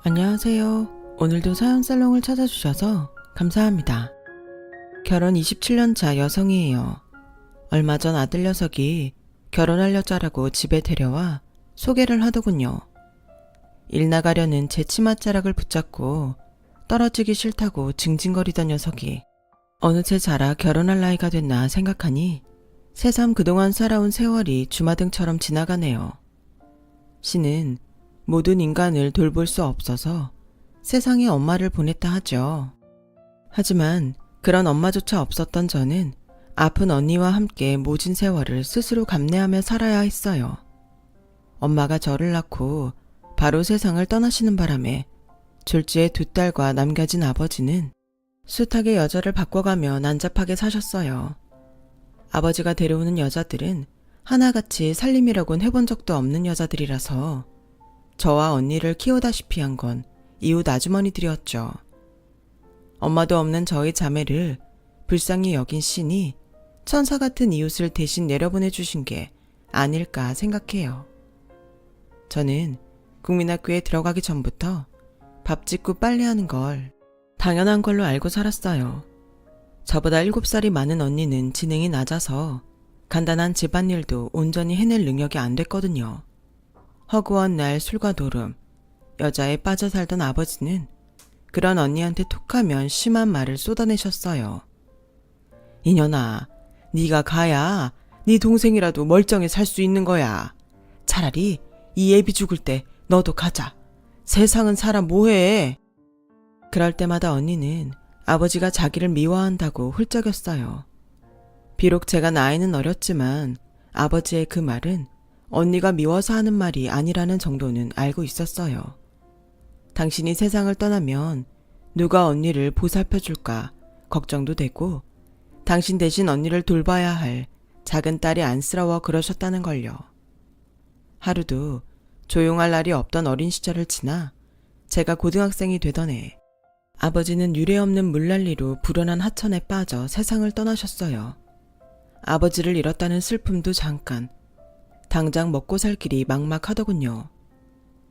안녕하세요. 오늘도 사연살롱을 찾아주셔서 감사합니다. 결혼 27년차 여성이에요. 얼마 전 아들 녀석이 결혼할 여자라고 집에 데려와 소개를 하더군요. 일 나가려는 제 치맛자락을 붙잡고 떨어지기 싫다고 징징거리던 녀석이 어느새 자라 결혼할 나이가 됐나 생각하니 새삼 그동안 살아온 세월이 주마등처럼 지나가네요. 신은 모든 인간을 돌볼 수 없어서 세상에 엄마를 보냈다 하죠. 하지만 그런 엄마조차 없었던 저는 아픈 언니와 함께 모진 세월을 스스로 감내하며 살아야 했어요. 엄마가 저를 낳고 바로 세상을 떠나시는 바람에 졸지에 두 딸과 남겨진 아버지는 숱하게 여자를 바꿔가며 난잡하게 사셨어요. 아버지가 데려오는 여자들은 하나같이 살림이라곤 해본 적도 없는 여자들이라서 저와 언니를 키우다시피 한 건 이웃 아주머니들이었죠. 엄마도 없는 저희 자매를 불쌍히 여긴 신이 천사 같은 이웃을 대신 내려보내 주신 게 아닐까 생각해요. 저는 국민학교에 들어가기 전부터 밥 짓고 빨래하는 걸 당연한 걸로 알고 살았어요. 저보다 7살이 많은 언니는 지능이 낮아서 간단한 집안일도 온전히 해낼 능력이 안 됐거든요. 허구한 날 술과 노름, 여자에 빠져 살던 아버지는 그런 언니한테 툭하면 심한 말을 쏟아내셨어요. 이년아, 네가 가야 네 동생이라도 멀쩡히 살 수 있는 거야. 차라리 이 애비 죽을 때 너도 가자. 세상은 사람 뭐해. 그럴 때마다 언니는 아버지가 자기를 미워한다고 훌쩍였어요. 비록 제가 나이는 어렸지만 아버지의 그 말은 언니가 미워서 하는 말이 아니라는 정도는 알고 있었어요. 당신이 세상을 떠나면 누가 언니를 보살펴 줄까 걱정도 되고 당신 대신 언니를 돌봐야 할 작은 딸이 안쓰러워 그러셨다는 걸요. 하루도 조용할 날이 없던 어린 시절을 지나 제가 고등학생이 되던 해 아버지는 유례없는 물난리로 불어난 하천에 빠져 세상을 떠나셨어요. 아버지를 잃었다는 슬픔도 잠깐, 당장 먹고 살 길이 막막하더군요.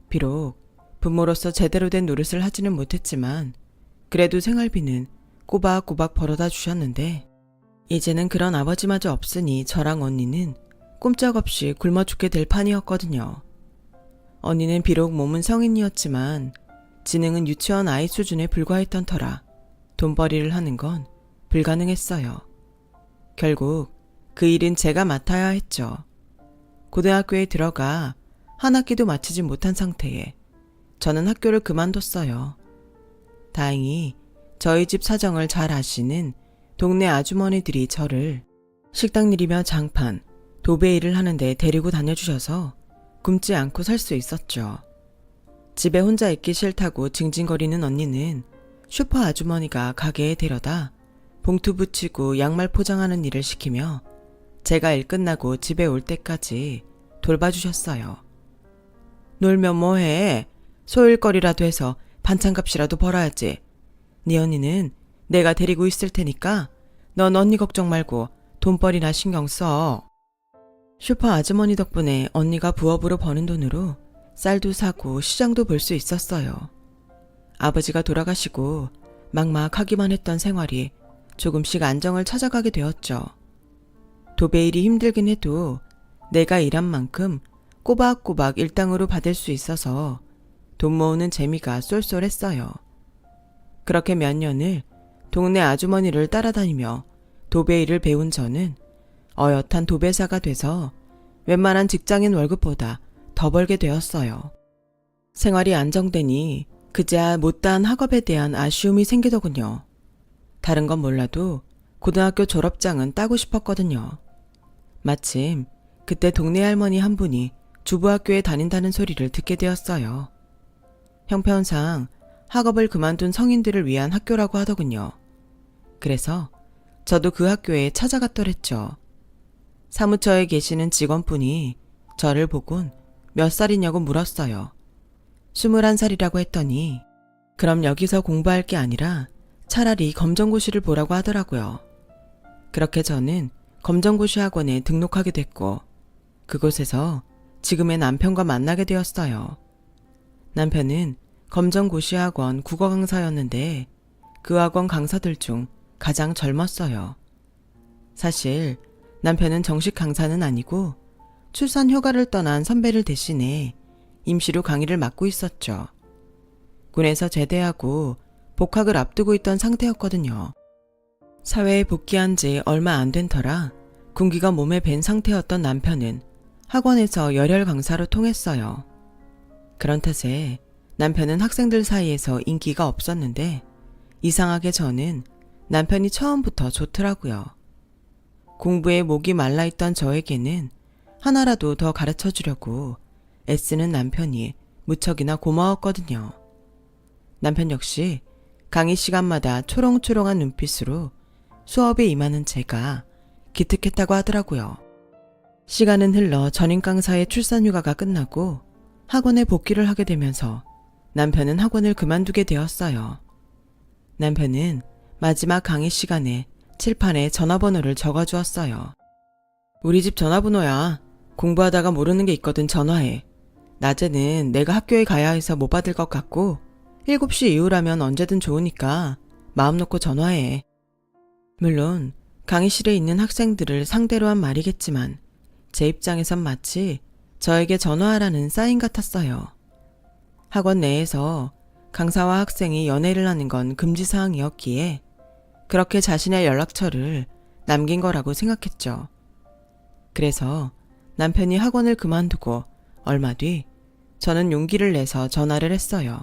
비록 부모로서 제대로 된 노릇을 하지는 못했지만 그래도 생활비는 꼬박꼬박 벌어다 주셨는데 이제는 그런 아버지마저 없으니 저랑 언니는 꼼짝없이 굶어 죽게 될 판이었거든요. 언니는 비록 몸은 성인이었지만 지능은 유치원 아이 수준에 불과했던 터라 돈벌이를 하는 건 불가능했어요. 결국 그 일은 제가 맡아야 했죠. 고등학교에 들어가 한 학기도 마치지 못한 상태에 저는 학교를 그만뒀어요. 다행히 저희 집 사정을 잘 아시는 동네 아주머니들이 저를 식당 일이며 장판, 도배 일을 하는데 데리고 다녀주셔서 굶지 않고 살 수 있었죠. 집에 혼자 있기 싫다고 징징거리는 언니는 슈퍼 아주머니가 가게에 데려다 봉투 붙이고 양말 포장하는 일을 시키며 제가 일 끝나고 집에 올 때까지 돌봐주셨어요. 놀면 뭐해? 소일거리라도 해서 반찬값이라도 벌어야지. 네 언니는 내가 데리고 있을 테니까 넌 언니 걱정 말고 돈벌이나 신경 써. 슈퍼 아주머니 덕분에 언니가 부업으로 버는 돈으로 쌀도 사고 시장도 볼 수 있었어요. 아버지가 돌아가시고 막막하기만 했던 생활이 조금씩 안정을 찾아가게 되었죠. 도배 일이 힘들긴 해도 내가 일한 만큼 꼬박꼬박 일당으로 받을 수 있어서 돈 모으는 재미가 쏠쏠했어요. 그렇게 몇 년을 동네 아주머니를 따라다니며 도배 일을 배운 저는 어엿한 도배사가 돼서 웬만한 직장인 월급보다 더 벌게 되었어요. 생활이 안정되니 그제야 못다한 학업에 대한 아쉬움이 생기더군요. 다른 건 몰라도 고등학교 졸업장은 따고 싶었거든요. 마침 그때 동네 할머니 한 분이 주부학교에 다닌다는 소리를 듣게 되었어요. 형편상 학업을 그만둔 성인들을 위한 학교라고 하더군요. 그래서 저도 그 학교에 찾아갔더랬죠. 사무처에 계시는 직원분이 저를 보곤 몇 살이냐고 물었어요. 21살이라고 했더니 그럼 여기서 공부할 게 아니라 차라리 검정고시를 보라고 하더라고요. 그렇게 저는 검정고시 학원에 등록하게 됐고 그곳에서 지금의 남편과 만나게 되었어요. 남편은 검정고시학원 국어 강사였는데 그 학원 강사들 중 가장 젊었어요. 사실 남편은 정식 강사는 아니고 출산 휴가를 떠난 선배를 대신해 임시로 강의를 맡고 있었죠. 군에서 제대하고 복학을 앞두고 있던 상태였거든요. 사회에 복귀한 지 얼마 안 된 터라 군기가 몸에 밴 상태였던 남편은 학원에서 열혈 강사로 통했어요. 그런 탓에 남편은 학생들 사이에서 인기가 없었는데 이상하게 저는 남편이 처음부터 좋더라고요. 공부에 목이 말라있던 저에게는 하나라도 더 가르쳐 주려고 애쓰는 남편이 무척이나 고마웠거든요. 남편 역시 강의 시간마다 초롱초롱한 눈빛으로 수업에 임하는 제가 기특했다고 하더라고요. 시간은 흘러 전임 강사의 출산휴가가 끝나고 학원에 복귀를 하게 되면서 남편은 학원을 그만두게 되었어요. 남편은 마지막 강의 시간에 칠판에 전화번호를 적어주었어요. 우리 집 전화번호야. 공부하다가 모르는 게 있거든 전화해. 낮에는 내가 학교에 가야 해서 못 받을 것 같고 7시 이후라면 언제든 좋으니까 마음 놓고 전화해. 물론 강의실에 있는 학생들을 상대로 한 말이겠지만 제 입장에선 마치 저에게 전화하라는 사인 같았어요. 학원 내에서 강사와 학생이 연애를 하는 건 금지사항이었기에 그렇게 자신의 연락처를 남긴 거라고 생각했죠. 그래서 남편이 학원을 그만두고 얼마 뒤 저는 용기를 내서 전화를 했어요.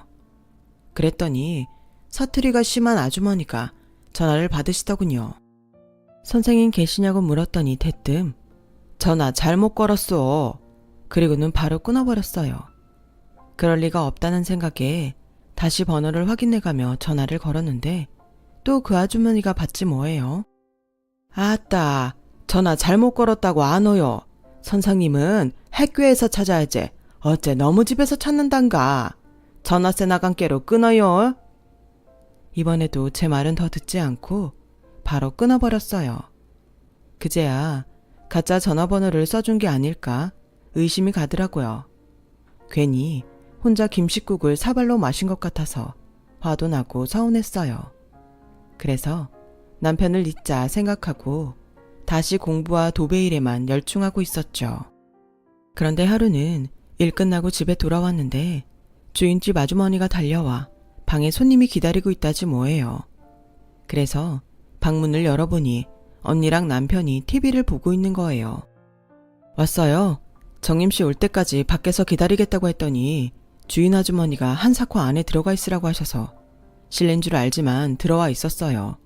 그랬더니 사투리가 심한 아주머니가 전화를 받으시더군요. 선생님 계시냐고 물었더니 대뜸 전화 잘못 걸었어. 그리고는 바로 끊어버렸어요. 그럴 리가 없다는 생각에 다시 번호를 확인해가며 전화를 걸었는데 또 그 아주머니가 받지 뭐예요. 아따, 전화 잘못 걸었다고 안 오요. 선생님은 학교에서 찾아야지. 어째 너무 집에서 찾는단가. 전화세 나간 깨로 끊어요. 이번에도 제 말은 더 듣지 않고 바로 끊어버렸어요. 그제야 가짜 전화번호를 써준 게 아닐까 의심이 가더라고요. 괜히 혼자 김칫국을 사발로 마신 것 같아서 화도 나고 서운했어요. 그래서 남편을 잊자 생각하고 다시 공부와 도배일에만 열중하고 있었죠. 그런데 하루는 일 끝나고 집에 돌아왔는데 주인집 아주머니가 달려와 방에 손님이 기다리고 있다지 뭐예요. 그래서 방문을 열어보니 언니랑 남편이 TV를 보고 있는 거예요. 왔어요. 정임씨 올 때까지 밖에서 기다리겠다고 했더니 주인 아주머니가 한사코 안에 들어가 있으라고 하셔서 실례인 줄 알지만 들어와 있었어요.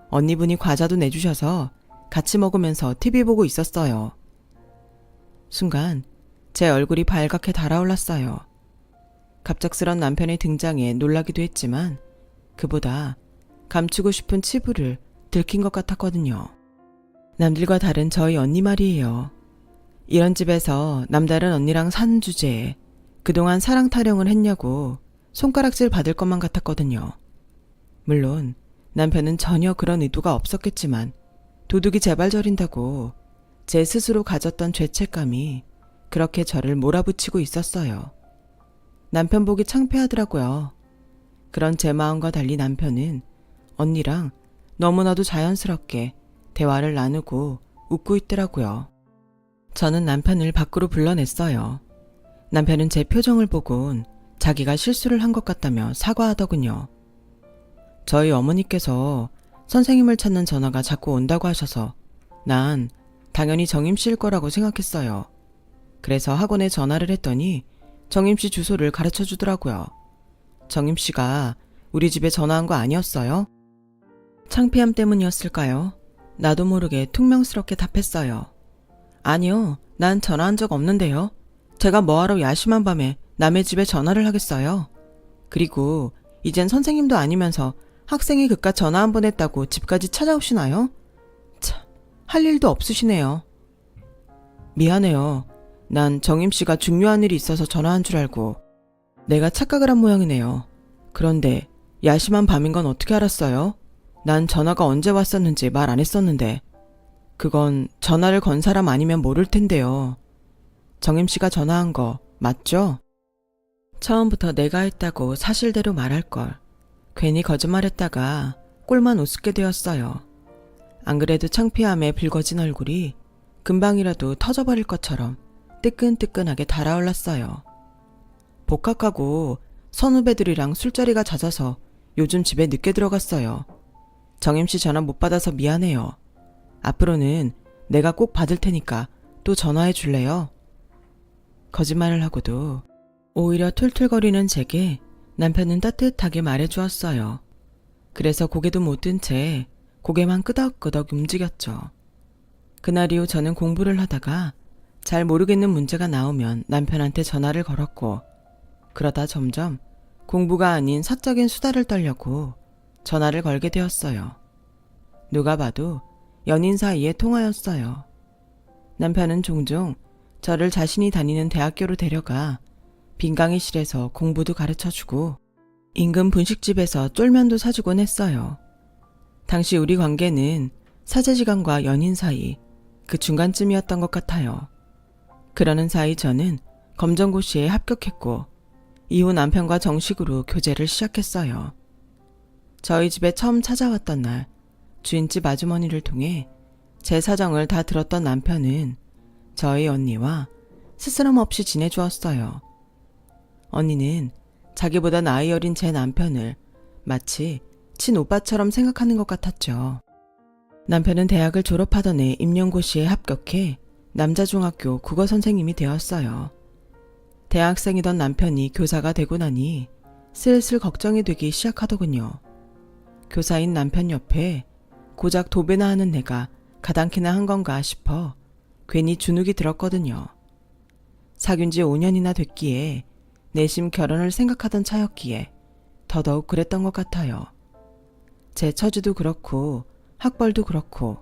언니분이 과자도 내주셔서 같이 먹으면서 TV 보고 있었어요. 순간 제 얼굴이 발갛게 달아올랐어요. 갑작스런 남편의 등장에 놀라기도 했지만 그보다 감추고 싶은 치부를 들킨 것 같았거든요. 남들과 다른 저희 언니 말이에요. 이런 집에서 남다른 언니랑 사는 주제에 그동안 사랑 타령을 했냐고 손가락질 받을 것만 같았거든요. 물론 남편은 전혀 그런 의도가 없었겠지만 도둑이 제발저린다고 제 스스로 가졌던 죄책감이 그렇게 저를 몰아붙이고 있었어요. 남편 보기 창피하더라고요. 그런 제 마음과 달리 남편은 언니랑 너무나도 자연스럽게 대화를 나누고 웃고 있더라고요. 저는 남편을 밖으로 불러냈어요. 남편은 제 표정을 보곤 자기가 실수를 한 것 같다며 사과하더군요. 저희 어머니께서 선생님을 찾는 전화가 자꾸 온다고 하셔서 난 당연히 정임씨일 거라고 생각했어요. 그래서 학원에 전화를 했더니 정임씨 주소를 가르쳐 주더라고요. 정임씨가 우리 집에 전화한 거 아니었어요? 창피함 때문이었을까요? 나도 모르게 퉁명스럽게 답했어요. 아니요, 난 전화한 적 없는데요. 제가 뭐하러 야심한 밤에 남의 집에 전화를 하겠어요. 그리고 이젠 선생님도 아니면서 학생이 그깟 전화 한 번 했다고 집까지 찾아오시나요? 참, 할 일도 없으시네요. 미안해요. 난 정임씨가 중요한 일이 있어서 전화한 줄 알고 내가 착각을 한 모양이네요. 그런데 야심한 밤인 건 어떻게 알았어요? 난 전화가 언제 왔었는지 말 안 했었는데 그건 전화를 건 사람 아니면 모를 텐데요. 정임씨가 전화한 거 맞죠? 처음부터 내가 했다고 사실대로 말할 걸. 괜히 거짓말했다가 꼴만 우습게 되었어요. 안 그래도 창피함에 붉어진 얼굴이 금방이라도 터져버릴 것처럼 뜨끈뜨끈하게 달아올랐어요. 복학하고 선후배들이랑 술자리가 잦아서 요즘 집에 늦게 들어갔어요. 정임씨 전화 못 받아서 미안해요. 앞으로는 내가 꼭 받을 테니까 또 전화해 줄래요? 거짓말을 하고도 오히려 툴툴거리는 제게 남편은 따뜻하게 말해주었어요. 그래서 고개도 못 든 채 고개만 끄덕끄덕 움직였죠. 그날 이후 저는 공부를 하다가 잘 모르겠는 문제가 나오면 남편한테 전화를 걸었고, 그러다 점점 공부가 아닌 사적인 수다를 떨려고 전화를 걸게 되었어요. 누가 봐도 연인 사이의 통화였어요. 남편은 종종 저를 자신이 다니는 대학교로 데려가 빈강의실에서 공부도 가르쳐주고 인근 분식집에서 쫄면도 사주곤 했어요. 당시 우리 관계는 사제지간과 연인 사이 그 중간쯤이었던 것 같아요. 그러는 사이 저는 검정고시에 합격했고 이후 남편과 정식으로 교제를 시작했어요. 저희 집에 처음 찾아왔던 날 주인집 아주머니를 통해 제 사정을 다 들었던 남편은 저희 언니와 스스럼 없이 지내주었어요. 언니는 자기보다 나이 어린 제 남편을 마치 친오빠처럼 생각하는 것 같았죠. 남편은 대학을 졸업하던 해 임용고시에 합격해 남자중학교 국어선생님이 되었어요. 대학생이던 남편이 교사가 되고 나니 슬슬 걱정이 되기 시작하더군요. 교사인 남편 옆에 고작 도배나 하는 내가 가당키나 한 건가 싶어 괜히 주눅이 들었거든요. 사귄 지 5년이나 됐기에 내심 결혼을 생각하던 차였기에 더더욱 그랬던 것 같아요. 제 처지도 그렇고 학벌도 그렇고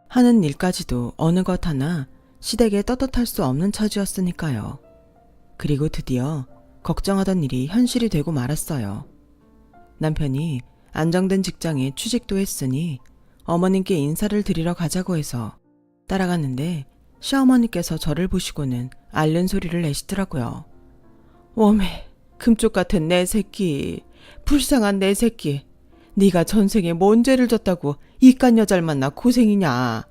하는 일까지도 어느 것 하나 시댁에 떳떳할 수 없는 처지였으니까요. 그리고 드디어 걱정하던 일이 현실이 되고 말았어요. 남편이 안정된 직장에 취직도 했으니 어머님께 인사를 드리러 가자고 해서 따라갔는데 시어머니께서 저를 보시고는 앓는 소리를 내시더라고요. 어메, 금쪽 같은 내 새끼, 불쌍한 내 새끼. 네가 전생에 뭔 죄를 졌다고 이깟 여자를 만나 고생이냐.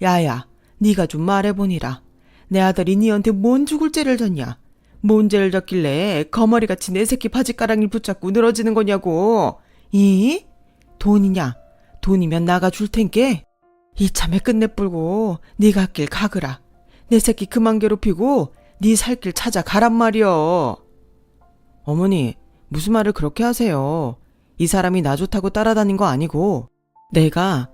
야야, 네가 좀 말해보니라. 내 아들이 니한테 뭔 죽을 죄를 졌냐. 뭔 죄를 졌길래 거머리같이 내 새끼 바지가랑이를 붙잡고 늘어지는 거냐고. 이? 돈이냐? 돈이면 나가 줄 텐께. 이참에 끝내불고 네가 길 가거라. 내 새끼 그만 괴롭히고 네 살 길 찾아 가란 말이여. 어머니, 무슨 말을 그렇게 하세요. 이 사람이 나 좋다고 따라다닌 거 아니고 내가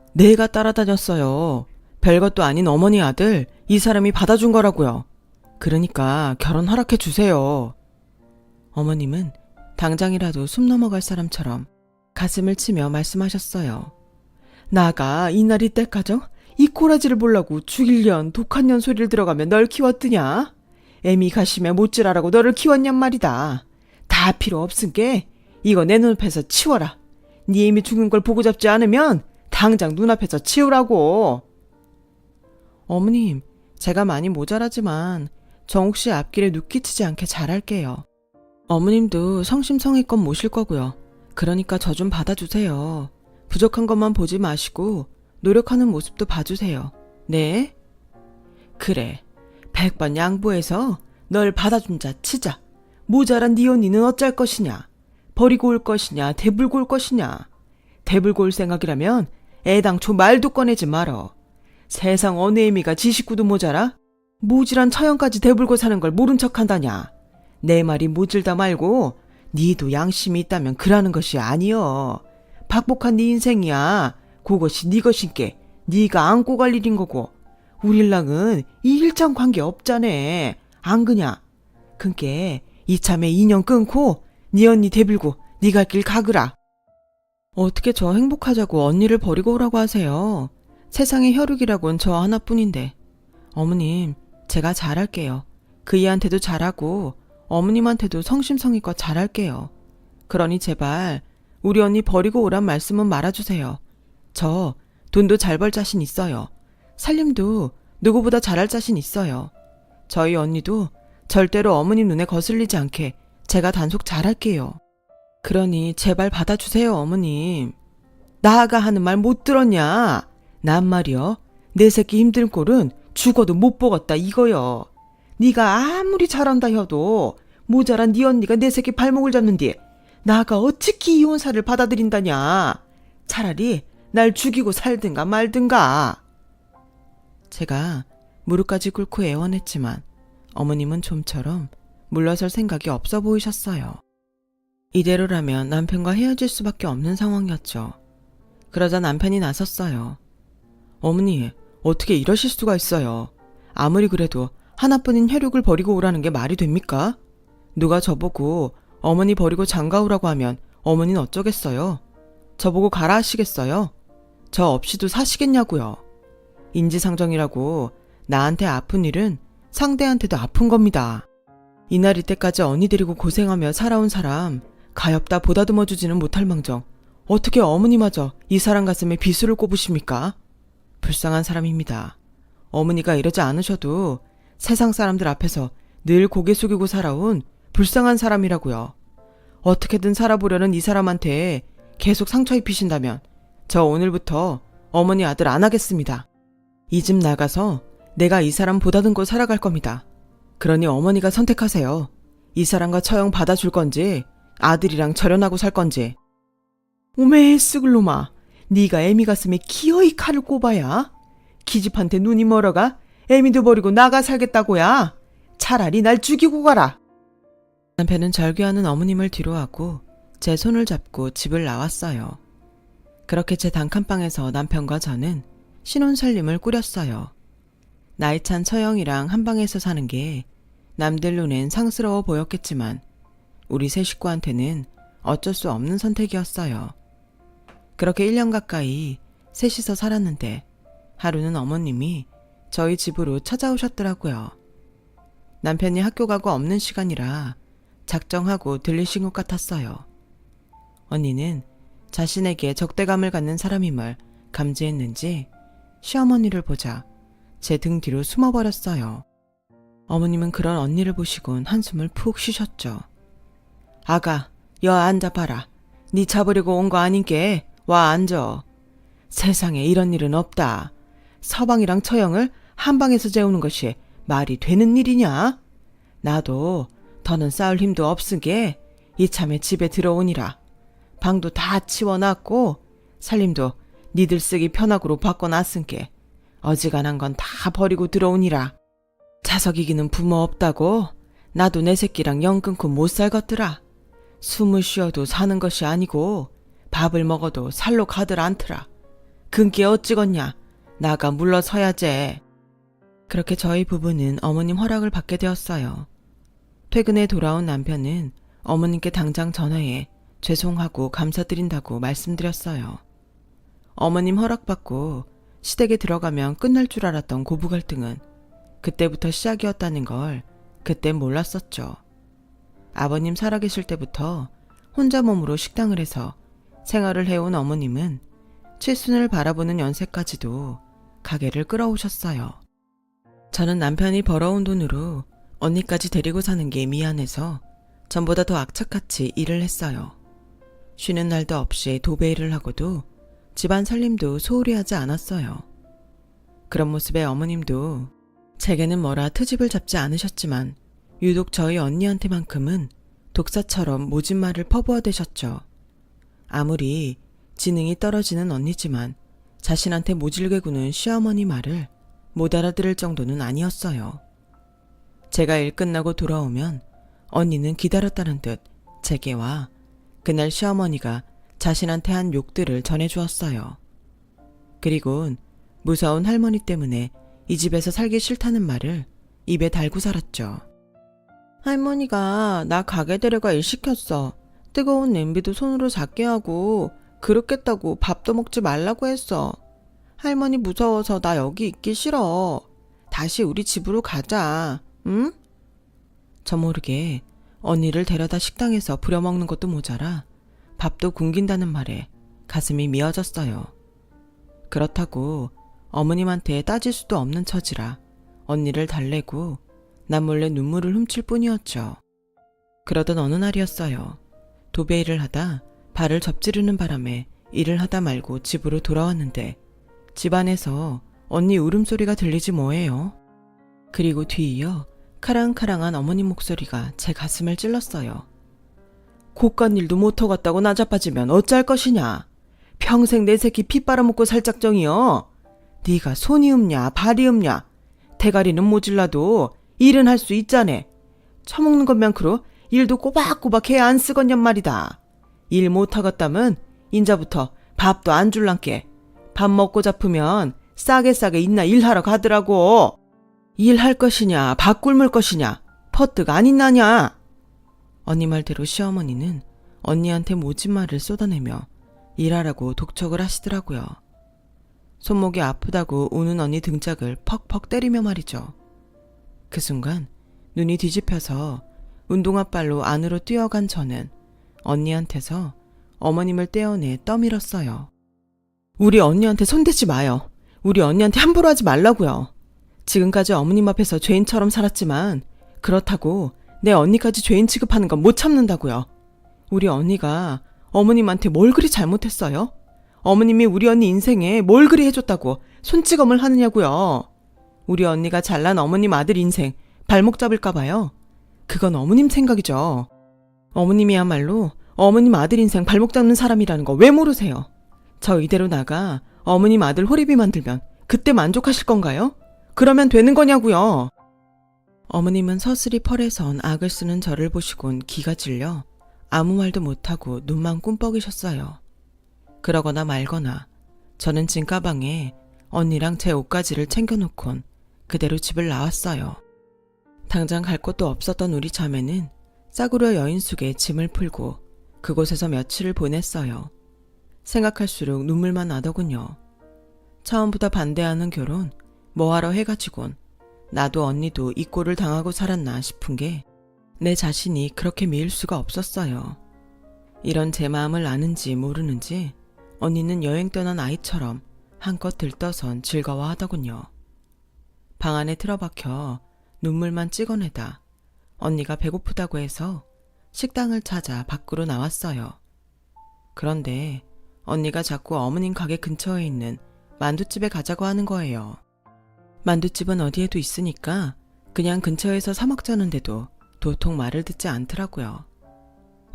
따라다녔어요. 별것도 아닌 어머니 아들 이 사람이 받아준 거라고요. 그러니까 결혼 허락해 주세요. 어머님은 당장이라도 숨 넘어갈 사람처럼 가슴을 치며 말씀하셨어요. 나가 이날이 때까죠? 이 꼬라지를 보려고 죽일년 독한 년 소리를 들어가며 널 키웠더냐? 애미 가심에 못질하라고 너를 키웠냔 말이다. 다 필요 없은게 이거 내 눈앞에서 치워라. 네 애미 죽은 걸 보고 잡지 않으면 당장 눈앞에서 치우라고. 어머님, 제가 많이 모자라지만 정욱 씨 앞길에 눕기치지 않게 잘할게요. 어머님도 성심성의껏 모실 거고요. 그러니까 저 좀 받아주세요. 부족한 것만 보지 마시고 노력하는 모습도 봐주세요. 네? 그래, 100번 양보해서 널 받아준 자 치자. 모자란 네 언니는 어쩔 것이냐. 버리고 올 것이냐 대불고 올 것이냐. 대불고 올 생각이라면 애당초 말도 꺼내지 말어. 세상 어느 애미가 지 식구도 모자라? 모질한 처형까지 대불고 사는 걸 모른 척한다냐. 내 말이 모질다 말고 니도 양심이 있다면 그러는 것이 아니여. 박복한 네 인생이야. 그것이 네 것인께 네가 안고 갈 일인 거고 우릴랑은 이 일장 관계 없자네. 안 그냐? 그니께 이참에 인연 끊고 네 언니 대빌고 네 갈 길 가거라. 어떻게 저 행복하자고 언니를 버리고 오라고 하세요. 세상의 혈육이라곤 저 하나뿐인데. 어머님, 제가 잘할게요. 그 이한테도 잘하고 어머님한테도 성심성의껏 잘할게요. 그러니 제발 우리 언니 버리고 오란 말씀은 말아주세요. 저 돈도 잘 벌 자신 있어요. 살림도 누구보다 잘할 자신 있어요. 저희 언니도 절대로 어머님 눈에 거슬리지 않게 제가 단속 잘할게요. 그러니 제발 받아주세요, 어머님. 나아가 하는 말 못 들었냐? 난 말이여, 내 새끼 힘든 꼴은 죽어도 못 보겠다 이거여. 네가 아무리 잘한다 해도 모자란 네 언니가 내 새끼 발목을 잡는디 나가 어찌키 이혼사를 받아들인다냐. 차라리 날 죽이고 살든가 말든가. 제가 무릎까지 꿇고 애원했지만 어머님은 좀처럼 물러설 생각이 없어 보이셨어요. 이대로라면 남편과 헤어질 수밖에 없는 상황이었죠. 그러자 남편이 나섰어요. 어머니, 어떻게 이러실 수가 있어요. 아무리 그래도 하나뿐인 혈육을 버리고 오라는 게 말이 됩니까? 누가 저보고 어머니 버리고 장가오라고 하면 어머니는 어쩌겠어요? 저보고 가라 하시겠어요? 저 없이도 사시겠냐고요. 인지상정이라고 나한테 아픈 일은 상대한테도 아픈 겁니다. 이날 이때까지 언니 데리고 고생하며 살아온 사람 가엾다 보다듬어주지는 못할 망정 어떻게 어머니마저 이 사람 가슴에 비수를 꼽으십니까? 불쌍한 사람입니다. 어머니가 이러지 않으셔도 세상 사람들 앞에서 늘 고개 숙이고 살아온 불쌍한 사람이라고요. 어떻게든 살아보려는 이 사람한테 계속 상처 입히신다면 저 오늘부터 어머니 아들 안 하겠습니다. 이 집 나가서 내가 이 사람 보다듬고 살아갈 겁니다. 그러니 어머니가 선택하세요. 이 사람과 처형 받아줄 건지 아들이랑 절연하고 살 건지. 오메 쑥을 놈아, 네가 애미 가슴에 기어이 칼을 꼽아야 기집한테 눈이 멀어가 애미도 버리고 나가 살겠다고야. 차라리 날 죽이고 가라. 남편은 절규하는 어머님을 뒤로하고 제 손을 잡고 집을 나왔어요. 그렇게 제 단칸방에서 남편과 저는 신혼살림을 꾸렸어요. 나이 찬 처형이랑 한 방에서 사는 게 남들 눈엔 상스러워 보였겠지만 우리 세 식구한테는 어쩔 수 없는 선택이었어요. 그렇게 1년 가까이 셋이서 살았는데 하루는 어머님이 저희 집으로 찾아오셨더라고요. 남편이 학교 가고 없는 시간이라 작정하고 들리신 것 같았어요. 언니는 자신에게 적대감을 갖는 사람임을 감지했는지 시어머니를 보자 제 등 뒤로 숨어버렸어요. 어머님은 그런 언니를 보시곤 한숨을 푹 쉬셨죠. 아가, 여 앉아봐라. 니 잡으려고 온 거 아닌게 와 앉아. 세상에 이런 일은 없다. 서방이랑 처형을 한 방에서 재우는 것이 말이 되는 일이냐? 나도 더는 싸울 힘도 없으게 이참에 집에 들어오니라. 방도 다 치워놨고 살림도 니들 쓰기 편하고로 바꿔놨은게 어지간한 건 다 버리고 들어오니라. 자석 이기는 부모 없다고 나도 내 새끼랑 영 끊고 못 살겠더라. 숨을 쉬어도 사는 것이 아니고 밥을 먹어도 살로 가들 않더라. 근게 어찌겠냐. 나가 물러서야지. 그렇게 저희 부부는 어머님 허락을 받게 되었어요. 퇴근에 돌아온 남편은 어머님께 당장 전화해 죄송하고 감사드린다고 말씀드렸어요. 어머님 허락받고 시댁에 들어가면 끝날 줄 알았던 고부 갈등은 그때부터 시작이었다는 걸 그땐 몰랐었죠. 아버님 살아계실 때부터 혼자 몸으로 식당을 해서 생활을 해온 어머님은 칠순을 바라보는 연세까지도 가게를 끌어오셨어요. 저는 남편이 벌어온 돈으로 언니까지 데리고 사는 게 미안해서 전보다 더 악착같이 일을 했어요. 쉬는 날도 없이 도배 일을 하고도 집안 살림도 소홀히 하지 않았어요. 그런 모습에 어머님도 제게는 뭐라 트집을 잡지 않으셨지만 유독 저희 언니한테만큼은 독사처럼 모진 말을 퍼부어대셨죠. 아무리 지능이 떨어지는 언니지만 자신한테 모질게 구는 시어머니 말을 못 알아들을 정도는 아니었어요. 제가 일 끝나고 돌아오면 언니는 기다렸다는 듯 제게 와 그날 시어머니가 자신한테 한 욕들을 전해주었어요. 그리곤 무서운 할머니 때문에 이 집에서 살기 싫다는 말을 입에 달고 살았죠. 할머니가 나 가게 데려가 일 시켰어. 뜨거운 냄비도 손으로 잡게 하고 그렇겠다고 밥도 먹지 말라고 했어. 할머니 무서워서 나 여기 있기 싫어. 다시 우리 집으로 가자. 응? 저 모르게 언니를 데려다 식당에서 부려먹는 것도 모자라 밥도 굶긴다는 말에 가슴이 미어졌어요. 그렇다고 어머님한테 따질 수도 없는 처지라 언니를 달래고 난 몰래 눈물을 훔칠 뿐이었죠. 그러던 어느 날이었어요. 도배 일을 하다 발을 접지르는 바람에 일을 하다 말고 집으로 돌아왔는데 집안에서 언니 울음소리가 들리지 뭐예요. 그리고 뒤이어 카랑카랑한 어머님 목소리가 제 가슴을 찔렀어요. 곶간일도 못하겠다고 나자빠지면 어쩔 것이냐. 평생 내 새끼 피 빨아먹고 살 작정이여. 네가 손이 없냐 발이 없냐. 대가리는 모질라도 일은 할 수 있자네. 처먹는 것만 그로 일도 꼬박꼬박 해야 안 쓰겄냔 말이다. 일 못하겠다면 인자부터 밥도 안 줄란께. 밥 먹고 잡으면 싸게 있나 일하러 가더라고. 일할 것이냐 밥 굶을 것이냐 퍼뜩 안 있나냐. 언니 말대로 시어머니는 언니한테 모진말을 쏟아내며 일하라고 독촉을 하시더라고요. 손목이 아프다고 우는 언니 등짝을 퍽퍽 때리며 말이죠. 그 순간 눈이 뒤집혀서 운동화발로 안으로 뛰어간 저는 언니한테서 어머님을 떼어내 떠밀었어요. 우리 언니한테 손대지 마요. 우리 언니한테 함부로 하지 말라고요. 지금까지 어머님 앞에서 죄인처럼 살았지만 그렇다고 내 언니까지 죄인 취급하는 건 못 참는다고요. 우리 언니가 어머님한테 뭘 그리 잘못했어요? 어머님이 우리 언니 인생에 뭘 그리 해줬다고 손찌검을 하느냐고요. 우리 언니가 잘난 어머님 아들 인생 발목 잡을까 봐요. 그건 어머님 생각이죠. 어머님이야말로 어머님 아들 인생 발목 잡는 사람이라는 거 왜 모르세요? 저 이대로 나가 어머님 아들 호리비 만들면 그때 만족하실 건가요? 그러면 되는 거냐고요. 어머님은 서슬이 펄에선 악을 쓰는 저를 보시곤 기가 질려 아무 말도 못하고 눈만 꿈뻑이셨어요. 그러거나 말거나 저는 짐가방에 언니랑 제 옷가지를 챙겨놓곤 그대로 집을 나왔어요. 당장 갈 곳도 없었던 우리 자매는 싸구려 여인숙에 짐을 풀고 그곳에서 며칠을 보냈어요. 생각할수록 눈물만 나더군요. 처음부터 반대하는 결혼 뭐하러 해가지곤 나도 언니도 이 꼴을 당하고 살았나 싶은 게 내 자신이 그렇게 미울 수가 없었어요. 이런 제 마음을 아는지 모르는지 언니는 여행 떠난 아이처럼 한껏 들떠선 즐거워하더군요. 방 안에 틀어박혀 눈물만 찍어내다 언니가 배고프다고 해서 식당을 찾아 밖으로 나왔어요. 그런데 언니가 자꾸 어머님 가게 근처에 있는 만두집에 가자고 하는 거예요. 만두집은 어디에도 있으니까 그냥 근처에서 사 먹자는데도 도통 말을 듣지 않더라고요.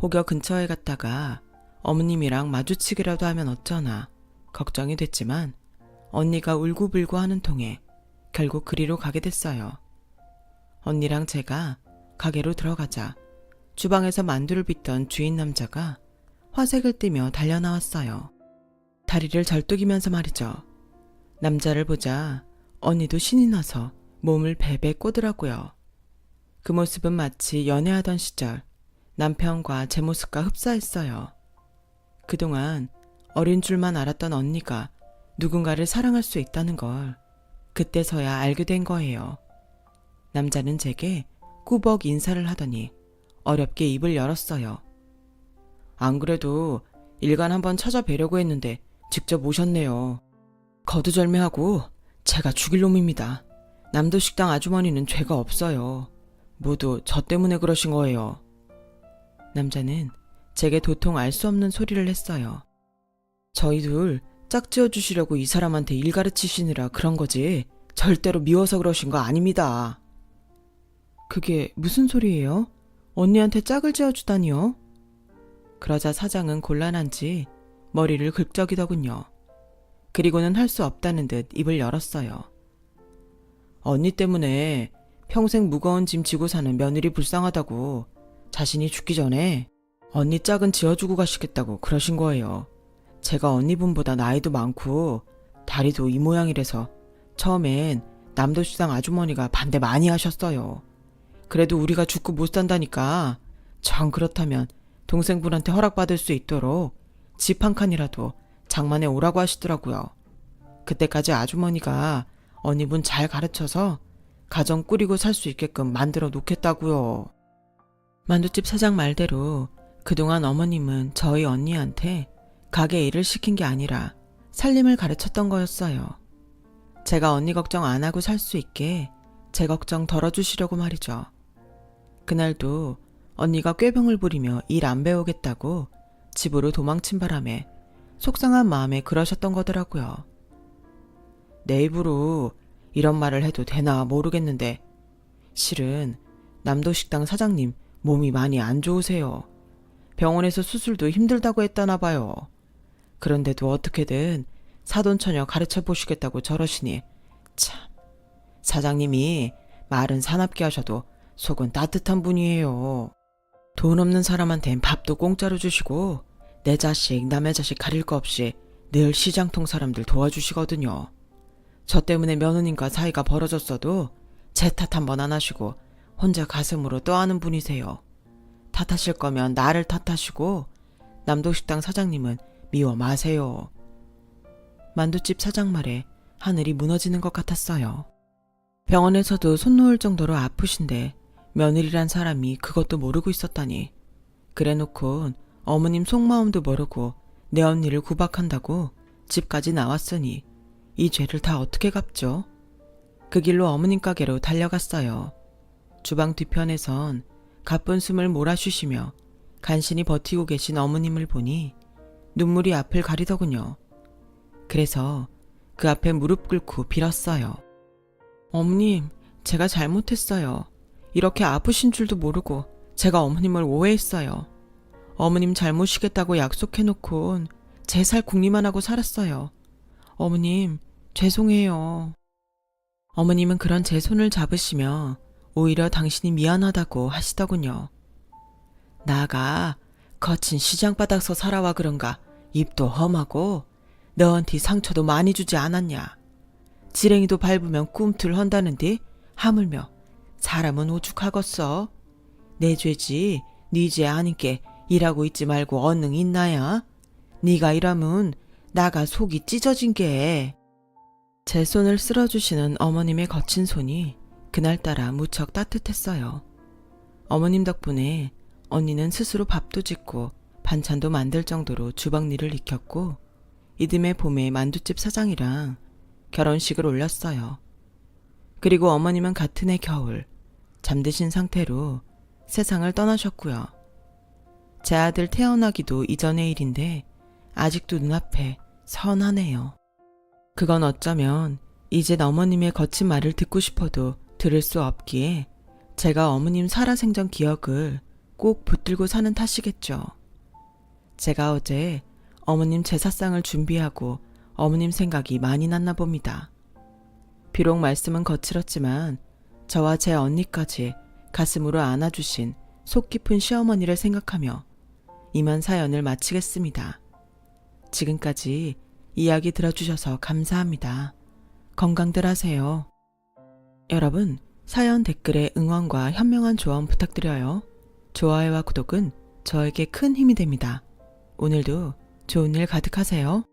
혹여 근처에 갔다가 어머님이랑 마주치기라도 하면 어쩌나 걱정이 됐지만 언니가 울고불고 하는 통에 결국 그리로 가게 됐어요. 언니랑 제가 가게로 들어가자 주방에서 만두를 빚던 주인 남자가 화색을 띠며 달려나왔어요. 다리를 절뚝이면서 말이죠. 남자를 보자 언니도 신이 나서 몸을 베베 꼬더라고요. 그 모습은 마치 연애하던 시절 남편과 제 모습과 흡사했어요. 그동안 어린 줄만 알았던 언니가 누군가를 사랑할 수 있다는 걸 그때서야 알게 된 거예요. 남자는 제게 꾸벅 인사를 하더니 어렵게 입을 열었어요. 안 그래도 일간 한번 찾아뵈려고 했는데 직접 오셨네요. 거두절미하고 제가 죽일 놈입니다. 남도식당 아주머니는 죄가 없어요. 모두 저 때문에 그러신 거예요. 남자는 제게 도통 알 수 없는 소리를 했어요. 저희 둘 짝지어 주시려고 이 사람한테 일 가르치시느라 그런 거지 절대로 미워서 그러신 거 아닙니다. 그게 무슨 소리예요? 언니한테 짝을 지어주다니요? 그러자 사장은 곤란한지 머리를 긁적이더군요. 그리고는 할 수 없다는 듯 입을 열었어요. 언니 때문에 평생 무거운 짐 지고 사는 며느리 불쌍하다고 자신이 죽기 전에 언니 짝은 지어주고 가시겠다고 그러신 거예요. 제가 언니분보다 나이도 많고 다리도 이 모양이라서 처음엔 남도시장 아주머니가 반대 많이 하셨어요. 그래도 우리가 죽고 못 산다니까 정 그렇다면 동생분한테 허락받을 수 있도록 집 한 칸이라도 장만해 오라고 하시더라고요. 그때까지 아주머니가 언니분 잘 가르쳐서 가정 꾸리고 살 수 있게끔 만들어 놓겠다고요. 만두집 사장 말대로 그동안 어머님은 저희 언니한테 가게 일을 시킨 게 아니라 살림을 가르쳤던 거였어요. 제가 언니 걱정 안 하고 살 수 있게 제 걱정 덜어주시려고 말이죠. 그날도 언니가 꾀병을 부리며 일 안 배우겠다고 집으로 도망친 바람에 속상한 마음에 그러셨던 거더라고요. 내 입으로 이런 말을 해도 되나 모르겠는데 실은 남도식당 사장님 몸이 많이 안 좋으세요. 병원에서 수술도 힘들다고 했다나 봐요. 그런데도 어떻게든 사돈처녀 가르쳐 보시겠다고 저러시니 참, 사장님이 말은 사납게 하셔도 속은 따뜻한 분이에요. 돈 없는 사람한텐 밥도 공짜로 주시고 내 자식 남의 자식 가릴 거 없이 늘 시장통 사람들 도와주시거든요. 저 때문에 며느님과 사이가 벌어졌어도 제 탓 한 번 안 하시고 혼자 가슴으로 떠하는 분이세요. 탓하실 거면 나를 탓하시고 남도식당 사장님은 미워 마세요. 만두집 사장 말에 하늘이 무너지는 것 같았어요. 병원에서도 손 놓을 정도로 아프신데 며느리란 사람이 그것도 모르고 있었다니. 그래놓고 어머님 속마음도 모르고 내 언니를 구박한다고 집까지 나왔으니 이 죄를 다 어떻게 갚죠? 그 길로 어머님 가게로 달려갔어요. 주방 뒤편에선 가쁜 숨을 몰아쉬시며 간신히 버티고 계신 어머님을 보니 눈물이 앞을 가리더군요. 그래서 그 앞에 무릎 꿇고 빌었어요. 어머님, 제가 잘못했어요. 이렇게 아프신 줄도 모르고 제가 어머님을 오해했어요. 어머님 잘모시겠다고 약속해놓곤 제 살 궁리만 하고 살았어요. 어머님, 죄송해요. 어머님은 그런 제 손을 잡으시며 오히려 당신이 미안하다고 하시더군요. 나가 거친 시장바닥서 살아와 그런가 입도 험하고 너한테 상처도 많이 주지 않았냐. 지렁이도 밟으면 꿈틀 헌다는데 하물며 사람은 오죽하겠어. 내 죄지 네 죄 아닌께 일하고 있지 말고 언능 있나야. 네가 일하면 나가 속이 찢어진 게. 제 손을 쓸어주시는 어머님의 거친 손이 그날따라 무척 따뜻했어요. 어머님 덕분에 언니는 스스로 밥도 짓고 반찬도 만들 정도로 주방 일을 익혔고 이듬해 봄에 만두집 사장이랑 결혼식을 올렸어요. 그리고 어머님은 같은 해 겨울 잠드신 상태로 세상을 떠나셨고요. 제 아들 태어나기도 이전의 일인데 아직도 눈앞에 선하네요. 그건 어쩌면 이젠 어머님의 거친 말을 듣고 싶어도 들을 수 없기에 제가 어머님 살아생전 기억을 꼭 붙들고 사는 탓이겠죠. 제가 어제 어머님 제사상을 준비하고 어머님 생각이 많이 났나 봅니다. 비록 말씀은 거칠었지만 저와 제 언니까지 가슴으로 안아주신 속 깊은 시어머니를 생각하며 이만 사연을 마치겠습니다. 지금까지 이야기 들어주셔서 감사합니다. 건강들 하세요. 여러분, 사연 댓글에 응원과 현명한 조언 부탁드려요. 좋아요와 구독은 저에게 큰 힘이 됩니다. 오늘도 좋은 일 가득하세요.